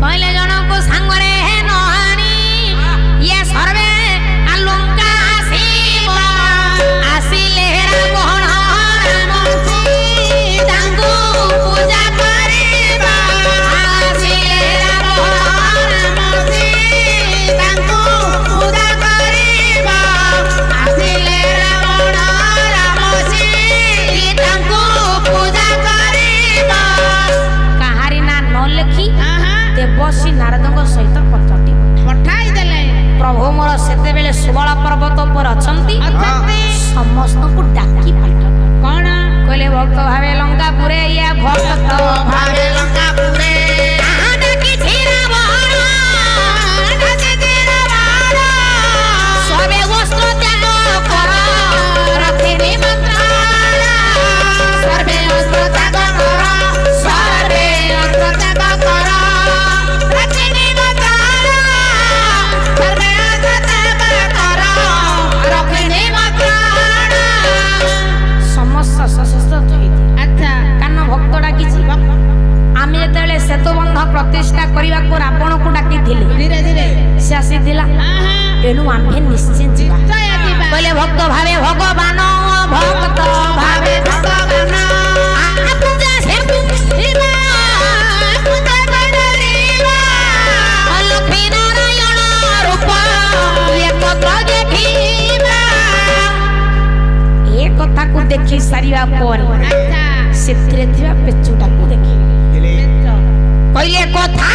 କହିଲେ ଜଣକୁ ସାଙ୍ଗରେ ନହାଣି ଇଏ ସର୍ବେ ଲଙ୍କା ଆସିବ ଆସିଲେ ରାବଣ ରାମ ତାଙ୍କୁ ପୂଜା କରିବା ଆସିଲେ ରାବଣ ରାମ ତାଙ୍କୁ ପୂଜା କରିବା ଆସିଲେ ରାବଣ ରାମ ତାଙ୍କୁ ପୂଜା କରିବା କାହାରି ନା ନ ଲେଖି ଦେବଶ୍ରୀ ନାରଦଙ୍କ ସହିତ ପତ୍ରଟି ପଠାଇ ଦେଲେ। ପ୍ରଭୁ ମୋର ସେତେବେଳେ ସୁବଳ ପର୍ବତ ଉପରେ ଅଛନ୍ତି ସମସ୍ତଙ୍କୁ ଡାକି ପାଠ କଣ କହିଲେ ଭକ୍ତ ଭାବେ ଲଙ୍କା ପୁରେ ଇଏ ଭକ୍ତ ଭାବେ ଲଙ୍କା ପୁରେ ସବେ ବସ୍ତ୍ର ତ୍ୟାଗ କର ରଖିନି ମନ୍ତ୍ରାଳୟ ସର୍ବେ ଅସ୍ତ୍ର ତ୍ୟାଗ କର ସର୍ବେ ଅସ୍ତ୍ର ତ୍ୟାଗ କର ରଖିନି ମନ୍ତ୍ରାଳୟ ସର୍ବେ ଅସ୍ତ୍ର ତ୍ୟାଗ କର ରଖିନି ମନ୍ତ୍ରାଳୟ ସମସ୍ତ ସଶସ୍ତ୍ର ଥୋଇଥିଲେ। ଆଚ୍ଛା କାରଣ ଭକ୍ତ ଡାକିଛି ଆମେ ଯେତେବେଳେ ସେତୁବନ୍ଧ ପ୍ରତିଷ୍ଠା କରିବାକୁ ରାବଣକୁ ଡାକିଥିଲେ ଧୀରେ ଧୀରେ ସେ ଆସିଥିଲା ଏଣୁ ଆମେ ନିଶ୍ଚୟ ଯିବା କହିଲେ ଭକ୍ତ ଭାବେ ଭଗବାନ ଭକ୍ତ ଭାବେ ଭଗବାନ ପୂଜା ସେବା ପୂଜା କରିବା ଲକ୍ଷ୍ମୀ ନାରାୟଣ ରୂପ ଏକତ୍ର ଦେଖିବା ଏ କଥାକୁ ଦେଖି ସାରିବା ପରେ ସେଥିରେ ଥିବା ପେଚୁଟାକୁ ଦେଖିଲେ କହିଲେ କଥା